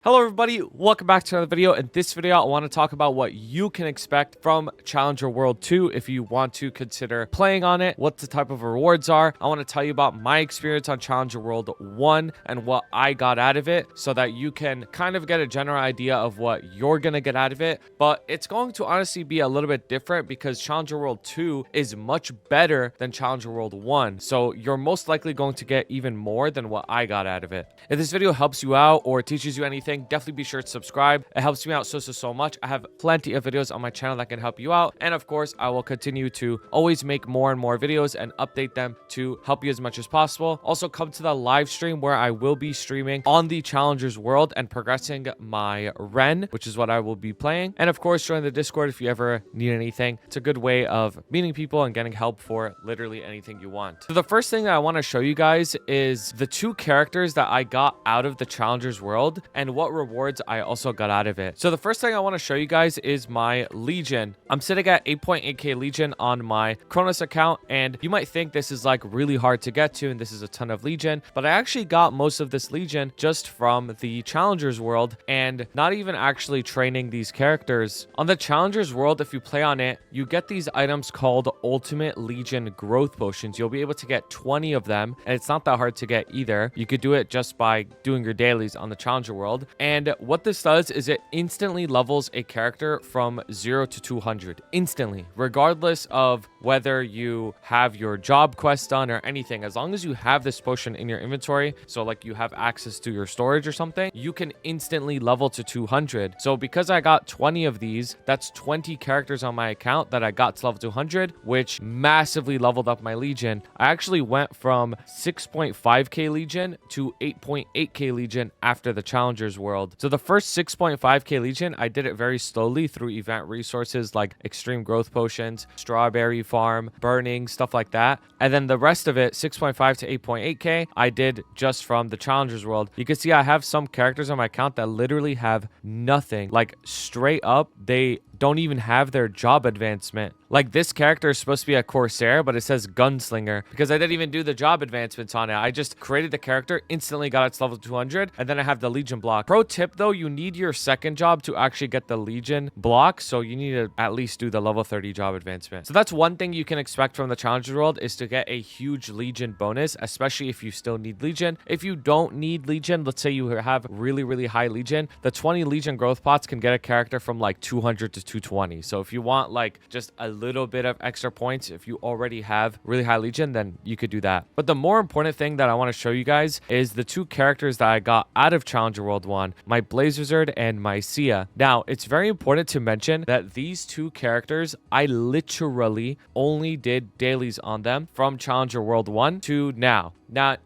Hello everybody, welcome back to another video. In this video, I want to talk about what you can expect from Challenger World 2 if you want to consider playing on it, what the type of rewards are. I want to tell you about my experience on Challenger World 1 and what I got out of it so that you can kind of get a general idea of what you're going to get out of it. But it's going to honestly be a little bit different because Challenger World 2 is much better than Challenger World 1. So you're most likely going to get even more than what I got out of it. If this video helps you out or teaches you anything, definitely be sure to subscribe. It helps me out so much. I have plenty of videos on my channel that can help you out, and of course I will continue to always make more and more videos and update them to help you as much as possible. Also, come to the live stream where I will be streaming on the Challengers World and progressing my Ren, which is what I will be playing. And of course, join the Discord if you ever need anything. It's a good way of meeting people and getting help for literally anything you want. So the first thing that I want to show you guys is the two characters that I got out of the Challengers World and what rewards I also got out of it. So the first thing I want to show you guys is my Legion. I'm sitting at 8.8k Legion on my Kronos account, and you might think this is like really hard to get to and this is a ton of Legion, but I actually got most of this Legion just from the Challengers World and not even actually training these characters. On the Challengers World, if you play on it, you get these items called Ultimate Legion Growth Potions. You'll be able to get 20 of them, and it's not that hard to get either. You could do it just by doing your dailies on the Challenger World. And what this does is it instantly levels a character from 0 to 200 instantly, regardless of whether you have your job quest done or anything. As long as you have this potion in your inventory, so like you have access to your storage or something, you can instantly level to 200. So because I got 20 of these, that's 20 characters on my account that I got to level 200, which massively leveled up my Legion. I actually went from 6.5k Legion to 8.8k Legion after the Challengers World. So the first 6.5k Legion, I did it very slowly through event resources like extreme growth potions, strawberry farm, burning, stuff like that. And then the rest of it, 6.5 to 8.8k, I did just from the Challengers World. You can see I have some characters on my account that literally have nothing. Like straight up, they don't even have their job advancement. Like this character is supposed to be a Corsair, but it says Gunslinger because I didn't even do the job advancements on it. I just created the character, instantly got it to level 200, and then I have the Legion block. Pro tip though, you need your second job to actually get the Legion block, so you need to at least do the level 30 job advancement. So that's one thing you can expect from the Challenger World, is to get a huge Legion bonus, especially if you still need Legion. If you don't need Legion, let's say you have really high Legion, the 20 Legion growth pots can get a character from like 200 to 220. So if you want like just a little bit of extra points, if you already have really high Legion, then you could do that. But the more important thing that I want to show you guys is the two characters that I got out of Challenger World 1, my Blaze Wizard and my Sia. Now, it's very important to mention that these two characters, I literally only did dailies on them from Challenger World 1 to now.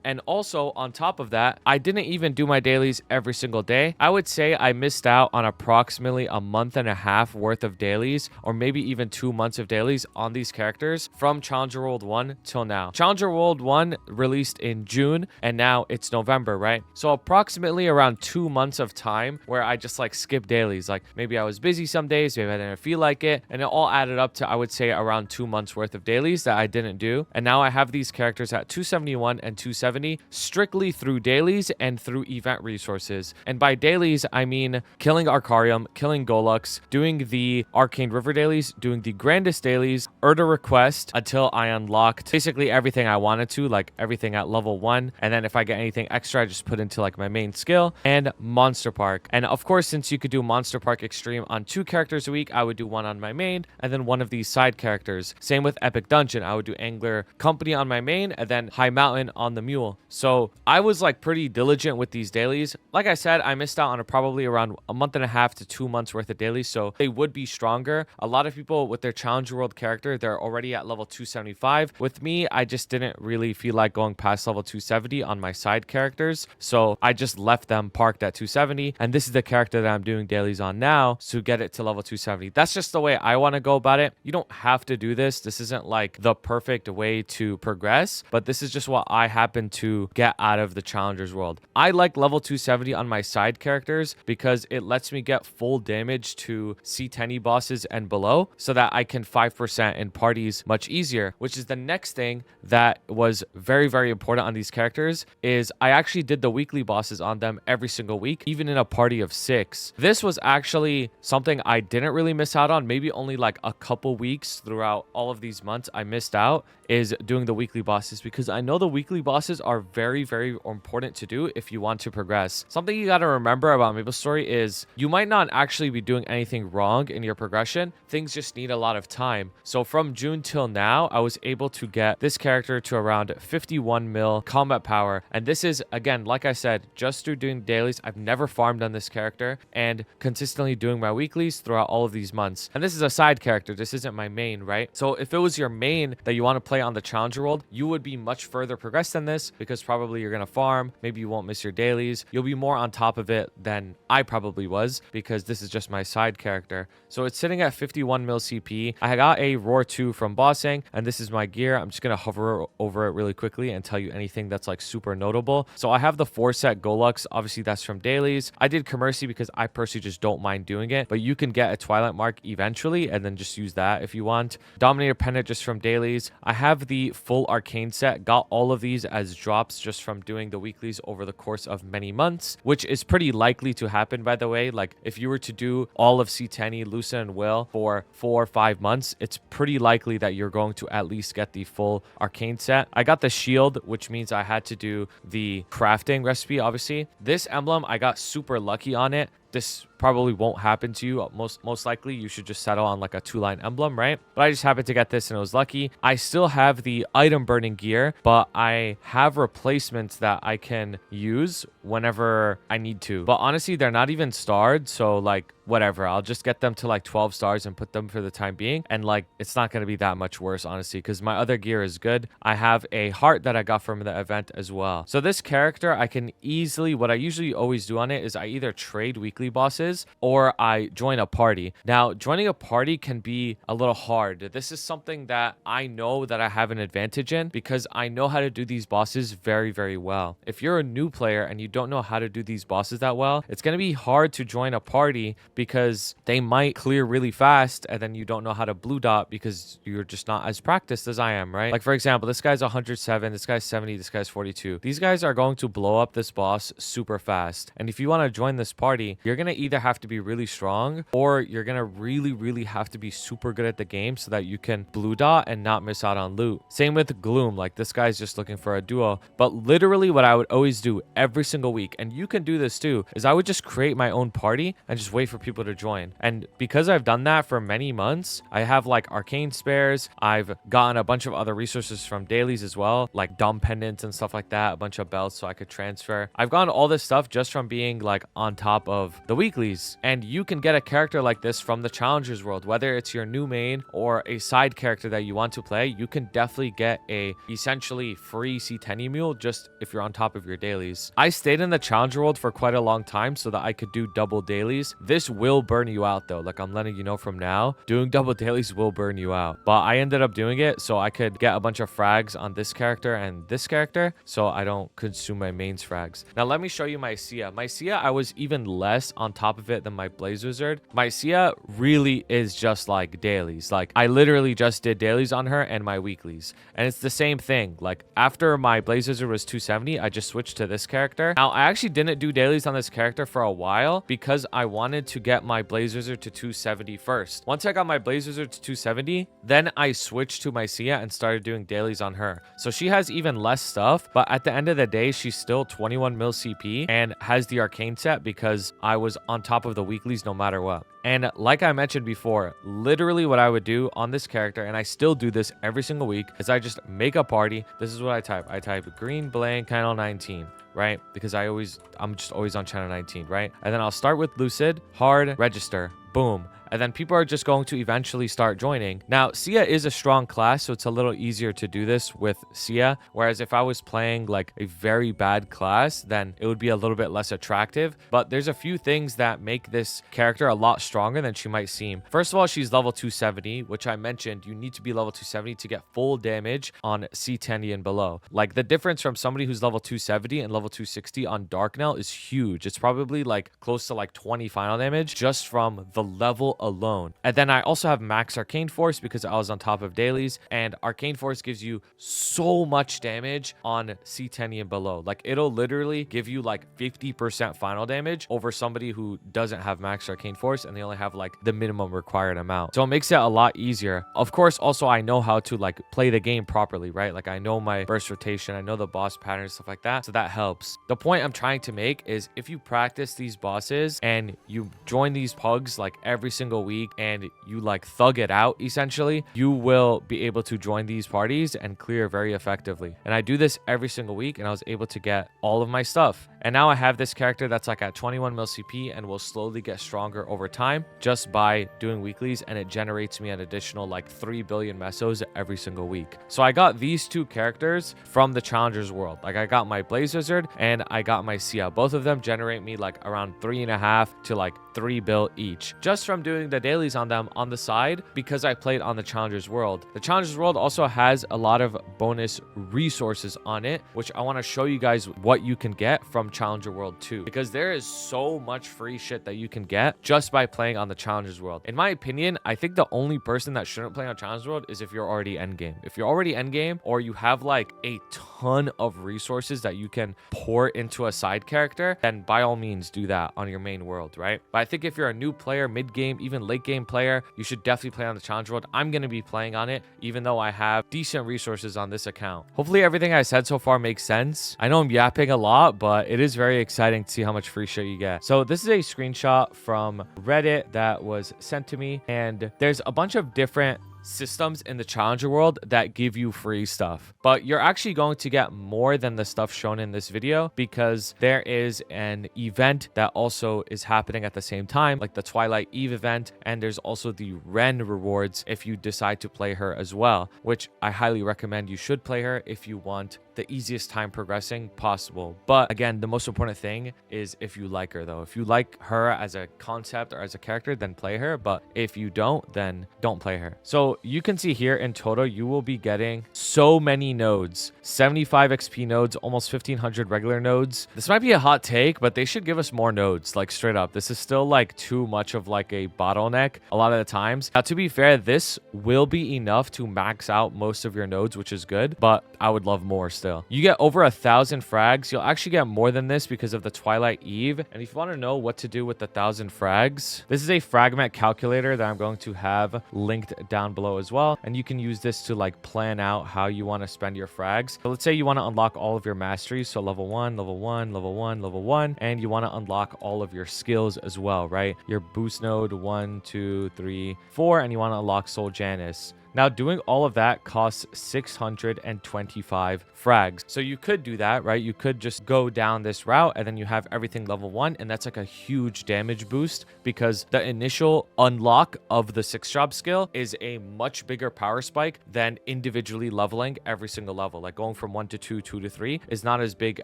And also on top of that, I didn't even do my dailies every single day. I would say I missed out on approximately a month and a half worth of dailies, or maybe even 2 months of dailies on these characters from Challenger World 1 till now. Challenger World 1 released in June, and now it's November, right? So approximately around 2 months of time where I just like skipped dailies. Like maybe I was busy some days, maybe I didn't feel like it, and it all added up to, I would say, around 2 months worth of dailies that I didn't do. And now I have these characters at 271 and 270 strictly through dailies and through event resources. And by dailies, I mean killing Arcarium, killing Golux, doing the Arcane River dailies, doing the Grandest dailies, Urda Request until I unlocked basically everything I wanted to, like everything at level 1. And then if I get anything extra, I just put into like my main skill, and Monster Park. And of course, since you could do Monster Park Extreme on 2 characters a week, I would do one on my main and then one of these side characters. Same with Epic Dungeon. I would do Angler Company on my main and then High Mountain on the mule. So I was like pretty diligent with these dailies. Like I said, I missed out on probably around a month and a half to 2 months worth of dailies, so they would be stronger. A lot of people with their Challenger World character, they're already at level 275. With me, I just didn't really feel like going past level 270 on my side characters, so I just left them parked at 270, and this is the character that I'm doing dailies on now to get it to level 270. That's just the way I want to go about it. You don't have to do this. This isn't like the perfect way to progress, but this is just what I happen to get out of the Challengers World. I like level 270 on my side characters because it lets me get full damage to C10 C10 bosses and below so that I can 5% in parties much easier, which is the next thing that was very, very important on these characters is I actually did the weekly bosses on them every single week, even in a party of 6. This was actually something I didn't really miss out on. Maybe only like a couple weeks throughout all of these months I missed out is doing the weekly bosses, because I know the weekly bosses are very, very important to do if you want to progress. Something you got to remember about MapleStory is you might not actually be doing anything wrong in your progression. Things just need a lot of time. So from June till now, I was able to get this character to around 51 mil combat power. And this is, again, like I said, just through doing dailies. I've never farmed on this character and consistently doing my weeklies throughout all of these months. And this is a side character. This isn't my main, right? So if it was your main that you want to play on the challenger world, you would be much further progressed than this, because probably you're going to farm. Maybe you won't miss your dailies. You'll be more on top of it than I probably was, because this is just my side character. So it's sitting at 51 mil CP. I got a Roar 2 from bossing, and this is my gear. I'm just going to hover over it really quickly and tell you anything that's like super notable. So I have the 4-set Golux. Obviously, that's from dailies. I did Commercy because I personally just don't mind doing it, but you can get a Twilight Mark eventually and then just use that if you want. Dominator Pendant just from dailies. I have the full Arcane set. Got all of these as drops just from doing the weeklies over the course of many months, which is pretty likely to happen, by the way. Like if you were to do all of C10, Lucia, and Will for 4 or 5 months, it's pretty likely that you're going to at least get the full Arcane set. I got the shield, which means I had to do the crafting recipe, obviously. This emblem, I got super lucky on it. This probably won't happen to you. Most likely you should just settle on like a 2-line emblem, right? But I just happened to get this and it was lucky. I still have the item burning gear, but I have replacements that I can use whenever I need to. But honestly, they're not even starred, so like whatever, I'll just get them to like 12 stars and put them for the time being, and like it's not going to be that much worse, honestly, because my other gear is good. I have a heart that I got from the event as well. So this character, I can easily, what I usually always do on it is I either trade weekly bosses or I join a party. Now joining a party can be a little hard. This is something that I know that I have an advantage in, because I know how to do these bosses very, very well. If you're a new player and you don't know how to do these bosses that well, it's going to be hard to join a party, because they might clear really fast and then you don't know how to blue dot because you're just not as practiced as I am, right? Like for example, this guy's 107, this guy's 70, this guy's 42. These guys are going to blow up this boss super fast. And if you want to join this party, you're going to either have to be really strong, or you're going to really, really have to be super good at the game so that you can blue dot and not miss out on loot. Same with Gloom. Like this guy's just looking for a duo. But literally what I would always do every single week, and you can do this too, is I would just create my own party and just wait for people to join. And because I've done that for many months, I have like arcane spares. I've gotten a bunch of other resources from dailies as well, like dumb pendants and stuff like that, a bunch of belts so I could transfer. I've gotten all this stuff just from being like on top of the weeklies. And you can get a character like this from the challengers world, whether it's your new main or a side character that you want to play. You can definitely get a essentially free C10 mule just if you're on top of your dailies. I stayed in the challenger world for quite a long time so that I could do double dailies. This will burn you out though. Like I'm letting you know from now, doing double dailies will burn you out. But I ended up doing it so I could get a bunch of frags on this character and this character, so I don't consume my mains frags. Now let me show you my Sia. My Sia, I was even less on top of it than my Blaze Wizard. My Sia really is just like dailies. Like I literally just did dailies on her and my weeklies, and it's the same thing. Like after my Blaze Wizard was 270, I just switched to this character. Now I actually didn't do dailies on this character for a while because I wanted to get my Blaze Wizard to 270 first. Once I got my Blaze Wizard to 270, then I switched to my Sia and started doing dailies on her. So she has even less stuff, but at the end of the day, she's still 21 mil CP and has the arcane set because I was on top of the weeklies no matter what. And like I mentioned before, literally what I would do on this character, and I still do this every single week, is I just make a party. This is what I type. I type green blank channel 19, right? Because I'm just always on channel 19, right? And then I'll start with Lucid, hard, register, boom. And then people are just going to eventually start joining. Now, Sia is a strong class, so it's a little easier to do this with Sia. Whereas if I was playing like a very bad class, then it would be a little bit less attractive. But there's a few things that make this character a lot stronger than she might seem. First of all, she's level 270, which I mentioned you need to be level 270 to get full damage on C10 and below. Like the difference from somebody who's level 270 and level 260 on Dark Knell is huge. It's probably like close to like 20 final damage just from the level alone. And then I also have max arcane force because I was on top of dailies, and arcane force gives you so much damage on C10 and below. Like it'll literally give you like 50% final damage over somebody who doesn't have max arcane force and they only have like the minimum required amount. So it makes it a lot easier. Of course, also I know how to like play the game properly, right? Like I know my burst rotation, I know the boss patterns, stuff like that. So that helps. The point I'm trying to make is if you practice these bosses and you join these pugs like every single week and you like thug it out, essentially, you will be able to join these parties and clear very effectively. And I do this every single week and I was able to get all of my stuff. And now I have this character that's like at 21 mil CP and will slowly get stronger over time just by doing weeklies, and it generates me an additional like 3 billion mesos every single week. So I got these two characters from the Challengers World. Like I got my Blaze Wizard and I got my Sia. Both of them generate me like around 3.5 to like 3 bill each just from doing the dailies on them on the side because I played on the Challengers World. The Challengers World also has a lot of bonus resources on it, which I want to show you guys what you can get from Challenger World 2, because there is so much free shit that you can get just by playing on the Challengers World. In my opinion, I think the only person that shouldn't play on Challengers World is if you're already endgame. If you're already endgame or you have like a ton of resources that you can pour into a side character, then by all means do that on your main world, right? But I think if you're a new player, mid game, even late game player, you should definitely play on the Challenger World. I'm going to be playing on it, even though I have decent resources on this account. Hopefully everything I said so far makes sense. I know I'm yapping a lot, but it is very exciting to see how much free shit you get. So this is a screenshot from Reddit that was sent to me, and there's a bunch of different systems in the Challenger World that give you free stuff, but you're actually going to get more than the stuff shown in this video because there is an event that also is happening at the same time, like the Twilight Eve event, and there's also the Ren rewards if you decide to play her as well, which I highly recommend you should play her if you want the easiest time progressing possible. But again, the most important thing is if you like her though. If you like her as a concept or as a character, then play her. But if you don't, then don't play her. So you can see here in total, you will be getting so many nodes, 75 XP nodes, almost 1500 regular nodes. This might be a hot take, but they should give us more nodes, like straight up. This is still like too much of like a bottleneck a lot of the times. Now, to be fair, this will be enough to max out most of your nodes, which is good, but I would love more still. You get over 1,000 frags. You'll actually get more than this because of the Twilight Eve. And if you want to know what to do with the 1,000 frags, this is a fragment calculator that I'm going to have linked down below as well. And you can use this to like plan out how you want to spend your frags. So let's say you want to unlock all of your masteries. So level 1, level 1, level 1, level 1. And you want to unlock all of your skills as well, right? Your boost node 1, 2, 3, 4. And you want to unlock Soul Janice. Now, doing all of that costs 625 frags. So you could do that, right? You could just go down this route and then you have everything level 1. And that's like a huge damage boost because the initial unlock of the 6-drop skill is a much bigger power spike than individually leveling every single level. Like going from 1 to 2, 2 to 3 is not as big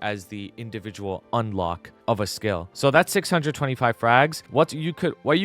as the individual unlock of a skill. So that's 625 frags. What you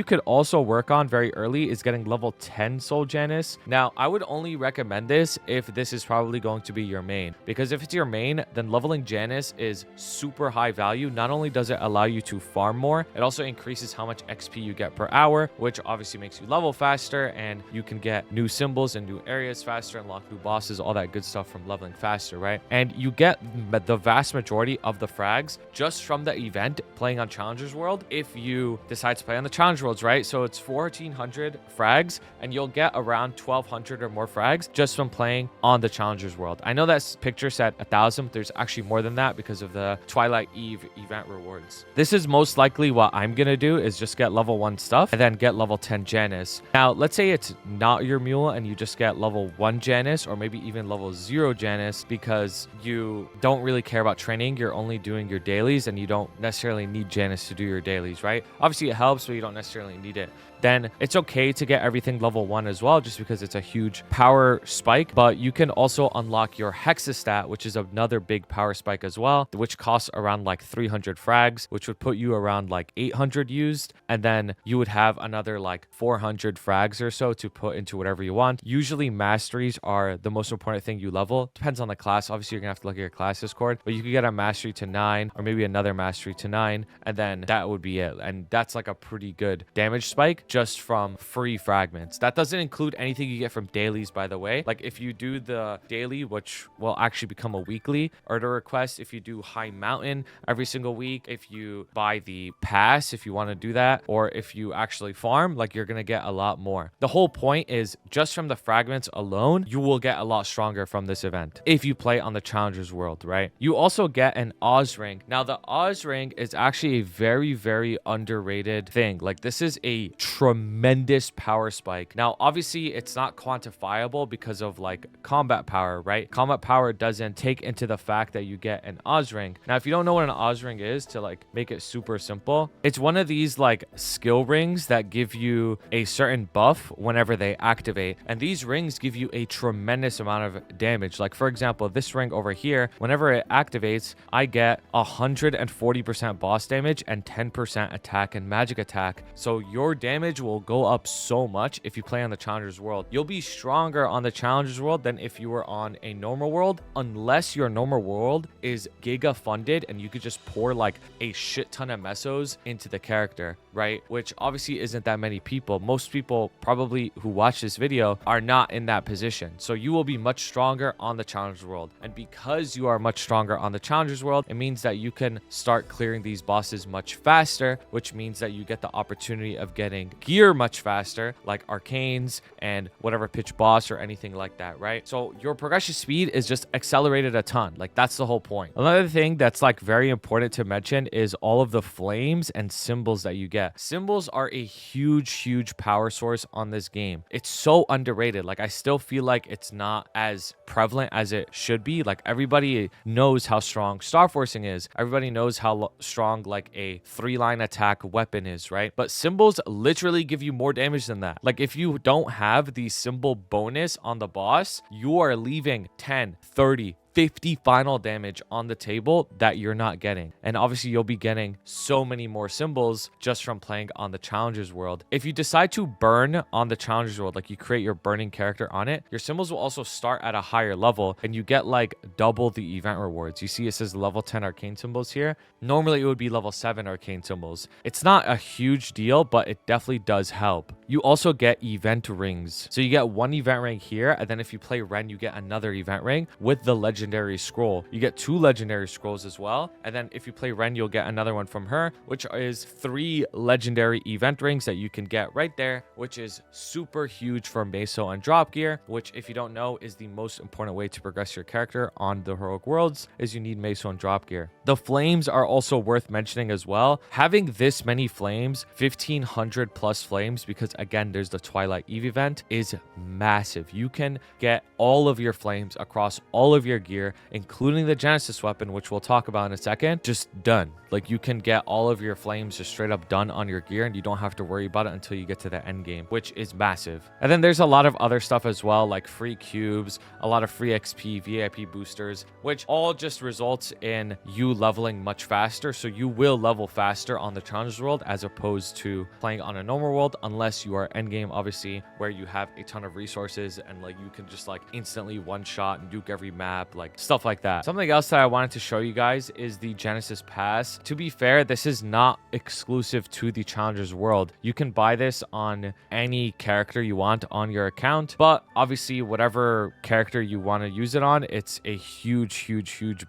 could also work on very early is getting level 10 Soul Janice. Now, I would only recommend this if this is probably going to be your main, because if it's your main, then leveling Janice is super high value. Not only does it allow you to farm more, it also increases how much XP you get per hour, which obviously makes you level faster, and you can get new symbols and new areas faster, unlock new bosses, all that good stuff from leveling faster, right? And you get the vast majority of the frags just from the event playing on Challengers World if you decide to play on the Challenge Worlds, right? So it's 1,400 frags, and you'll get around 1,200 or more frags just from playing on the Challengers World. I know that picture said 1,000, but there's actually more than that because of the Twilight Eve event rewards. This is most likely what I'm gonna do, is just get level 1 stuff and then get level 10 Janice. Now, let's say it's not your mule and you just get level 1 Janice or maybe even level 0 Janice because you don't really care about training. You're only doing your dailies and you don't necessarily need Janice to do your dailies, right? Obviously it helps, but you don't necessarily need it. Then it's okay to get everything level 1 as well, just because it's a huge power spike, but you can also unlock your Hexa stat, which is another big power spike as well, which costs around like 300 frags, which would put you around like 800 used. And then you would have another like 400 frags or so to put into whatever you want. Usually masteries are the most important thing you level. Depends on the class. Obviously, you're gonna have to look at your class Discord, but you could get a mastery to 9 or maybe another mastery to 9, and then that would be it. And that's like a pretty good damage spike just from free fragments. That doesn't include anything you get from dailies, by the way. Like if you do the daily, which will actually become a weekly order request, if you do high mountain every single week, if you buy the pass, if you want to do that, or if you actually farm, like you're gonna get a lot more. The whole point is just from the fragments alone, you will get a lot stronger from this event if you play on the challengers world, right? You also get an Oz ring. Now the Oz ring is actually a very underrated thing. Like this is a tremendous power spike. Now obviously it's not quantifiable because of like combat power, right? Combat power doesn't take into the fact that you get an Oz ring. Now if you don't know what an Oz ring is, to like make it super simple, it's one of these like skill rings that give you a certain buff whenever they activate, and these rings give you a tremendous amount of damage. Like for example, this ring over here, whenever it activates, I get 140% boss damage and 10% attack and magic attack. So your damage will go up so much if you play on the challengers world. You'll be stronger on the challengers world than if you were on a normal world, unless your normal world is giga funded and you could just pour like a shit ton of mesos into the character, right? Which obviously isn't that many people. Most people probably who watch this video are not in that position. So you will be much stronger on the challengers world. And because you are much stronger on the challengers world, it means that you can start clearing these bosses much faster, which means that you get the opportunity of getting gear much faster, like arcanes and whatever pitch boss or anything like that, right? So your progression speed is just accelerated a ton. Like that's the whole point. Another thing that's like very important to mention is all of the flames and symbols that you get. Symbols are a huge power source on this game. It's so underrated. Like I still feel like it's not as prevalent as it should be. Like everybody knows how strong star forcing is. Everybody knows how strong like a 3-line attack weapon is, right? But symbols literally give you more damage than that. Like if you don't have the symbol bonus on the boss, you are leaving 10, 30, 50 final damage on the table that you're not getting. And obviously you'll be getting so many more symbols just from playing on the challengers world. If you decide to burn on the challengers world, like you create your burning character on it, your symbols will also start at a higher level and you get like double the event rewards. You see it says level 10 arcane symbols here. Normally it would be level 7 arcane symbols. It's not a huge deal, but it definitely does help. You also get event rings. So you get one event ring here, and then if you play Ren, you get another event ring with the legendary scroll. You get 2 legendary scrolls as well. And then if you play Ren, you'll get another one from her, which is 3 legendary event rings that you can get right there, which is super huge for Meso and drop gear, which if you don't know is the most important way to progress your character on the heroic worlds, is you need Meso and drop gear. The flames are also worth mentioning as well. Having this many flames, 1500 plus flames, because again, there's the Twilight Eve event, is massive. You can get all of your flames across all of your gear, including the Genesis weapon, which we'll talk about in a second, just done. Like you can get all of your flames just straight up done on your gear, and you don't have to worry about it until you get to the end game, which is massive. And then there's a lot of other stuff as well, like free cubes, a lot of free XP, VIP boosters, which all just results in you leveling much faster. So you will level faster on the challengers world as opposed to playing on a normal world, unless you are endgame, obviously, where you have a ton of resources and like you can just like instantly one shot and duke every map, like stuff like that. Something else that I wanted to show you guys is the Genesis Pass. To be fair, this is not exclusive to the challengers world. You can buy this on any character you want on your account, but obviously whatever character you want to use it on, it's a huge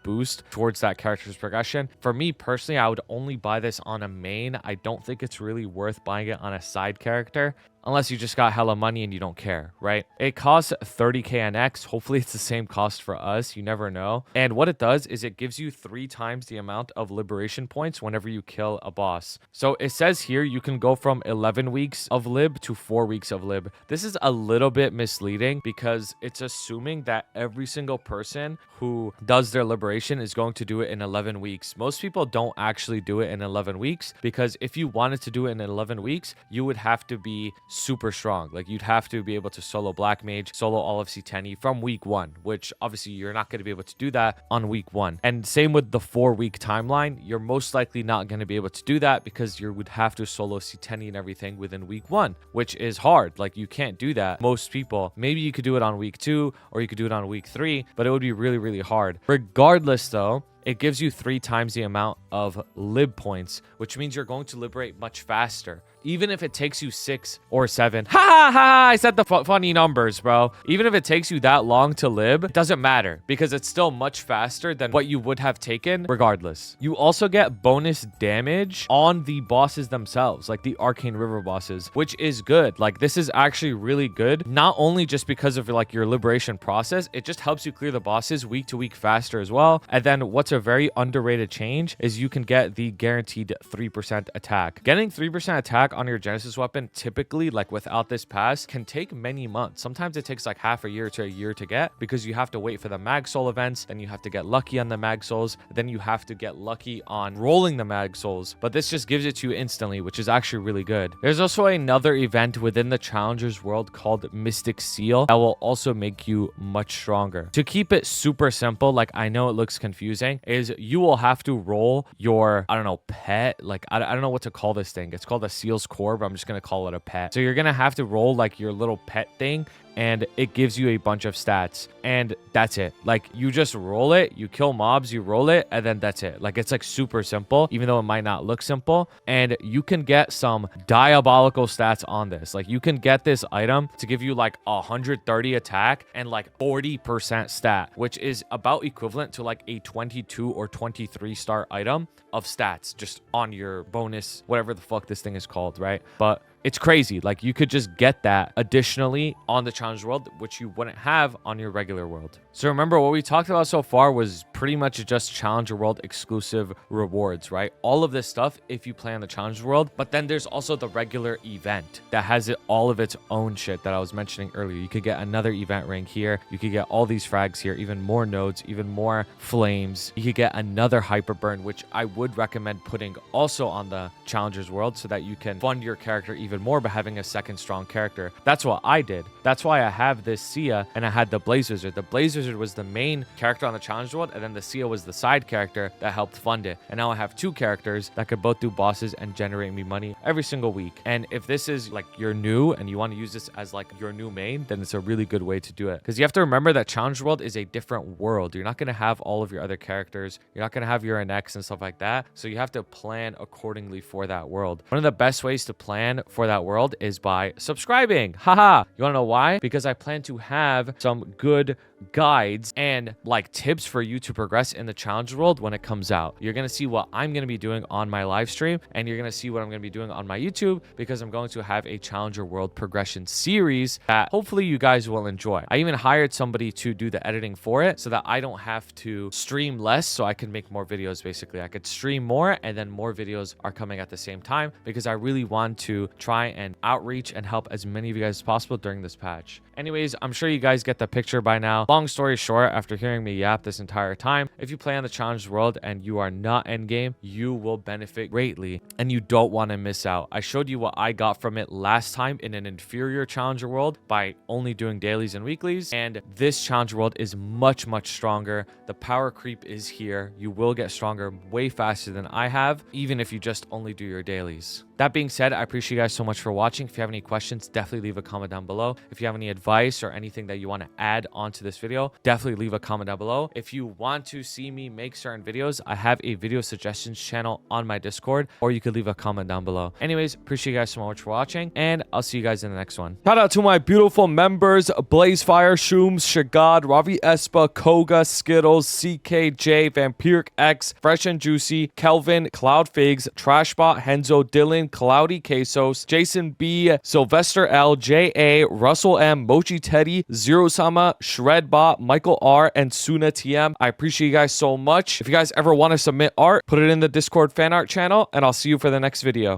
boost towards that character's progression. For me personally, I would only buy this on a main. I don't think it's really worth buying it on a side character, unless you just got hella money and you don't care, right? It costs 30k NX. Hopefully it's the same cost for us. You never know. And what it does is it gives you 3 times the amount of liberation points whenever you kill a boss. So it says here you can go from 11 weeks of lib to 4 weeks of lib. This is a little bit misleading because it's assuming that every single person who does their liberation is going to do it in 11 weeks. Most people don't actually do it in 11 weeks, because if you wanted to do it in 11 weeks, you would have to be super strong. Like you'd have to be able to solo Black Mage, solo all of C10 from week 1, which obviously you're not going to be able to do that on week 1. And same with the 4-week timeline. You're most likely not going to be able to do that because you would have to solo C10 and everything within week 1, which is hard. Like you can't do that. Most people, maybe you could do it on week 2 or you could do it on week 3, but it would be really, really hard. Regardless though, it gives you 3 times the amount of lib points, which means you're going to liberate much faster. Even if it takes you 6 or 7, I said the funny numbers, bro. Even if it takes you that long to lib, it doesn't matter because it's still much faster than what you would have taken regardless. You also get bonus damage on the bosses themselves, like the Arcane River bosses, which is good. Like this is actually really good, not only just because of like your liberation process, it just helps you clear the bosses week to week faster as well. And then what's a very underrated change is you can get the guaranteed 3% attack. Getting 3% attack on your Genesis weapon typically, like without this pass, can take many months. Sometimes it takes like half a year to a year to get because you have to wait for the mag soul events, then you have to get lucky on the mag souls, then you have to get lucky on rolling the mag souls. But this just gives it to you instantly, which is actually really good. There's also another event within the Challengers world called Mystic Seal that will also make you much stronger. To keep it super simple, like I know it looks confusing, is you will have to roll your, I don't know, pet, like I don't know what to call this thing. It's called a Seal's Core, but I'm just gonna call it a pet. So you're gonna have to roll like your little pet thing, and it gives you a bunch of stats, and that's it. Like you just roll it, you kill mobs, you roll it, and then that's it. Like it's like super simple, even though it might not look simple. And you can get some diabolical stats on this. Like you can get this item to give you like 130 attack and like 40% stat, which is about equivalent to like a 22 or 23 star item of stats just on your bonus, whatever the fuck this thing is called, right? But it's crazy. Like you could just get that additionally on the challenge world, which you wouldn't have on your regular world. So remember, what we talked about so far was pretty much just Challenger World exclusive rewards, right? All of this stuff if you play on the Challenger World, but then there's also the regular event that has all of its own shit that I was mentioning earlier. You could get another event ring here. You could get all these frags here, even more nodes, even more flames. You could get another hyper burn, which I would recommend putting also on the Challengers World so that you can fund your character even more by having a second strong character. That's what I did. That's why I have this Sia and I had the Blaze Wizard. The Blaze Wizard was the main character on the challenge world, and then the Sia was the side character that helped fund it. And now I have 2 characters that could both do bosses and generate me money every single week. And if this is like you're new and you want to use this as like your new main, then it's a really good way to do it. Because you have to remember that challenge world is a different world. You're not going to have all of your other characters. You're not going to have your NX and stuff like that. So you have to plan accordingly for that world. One of the best ways to plan for that world is by subscribing. Haha. You want to know why? Because I plan to have some good guides and like tips for you to progress in the challenge world when it comes out. You're going to see what I'm going to be doing on my live stream, and you're going to see what I'm going to be doing on my YouTube, because I'm going to have a Challenger World progression series that hopefully you guys will enjoy. I even hired somebody to do the editing for it so that I don't have to stream less, so I can make more videos. Basically, I could stream more and then more videos are coming at the same time, because I really want to try and outreach and help as many of you guys as possible during this patch. Anyways, I'm sure you guys get the picture by now. Long story short, after hearing me yap this entire time, if you play on the challenge world and you are not endgame, you will benefit greatly and you don't want to miss out. I showed you what I got from it last time in an inferior challenger world by only doing dailies and weeklies, and this challenger world is much, much stronger. The power creep is here. You will get stronger way faster than I have, even if you just only do your dailies. That being said, I appreciate you guys so much for watching. If you have any questions, definitely leave a comment down below. If you have any advice or anything that you want to add onto this video, definitely leave a comment down below. If you want to see me make certain videos, I have a video suggestions channel on my Discord, or you could leave a comment down below. Anyways, appreciate you guys so much for watching, and I'll see you guys in the next one. Shout out to my beautiful members: Blazefire, Shooms, Shagad, Ravi Espa, Koga, Skittles, CKJ, Vampiric X, Fresh and Juicy, Kelvin, Cloud Figs, Trashbot, Henzo, Dylan, Cloudy Quesos, Jason B, Sylvester L, J.A, Russell M, Mochi Teddy, Zero Sama, Shredbot, Michael R, and Suna TM. I appreciate you guys so much. If you guys ever want to submit art, put it in the Discord fan art channel, and I'll see you for the next video.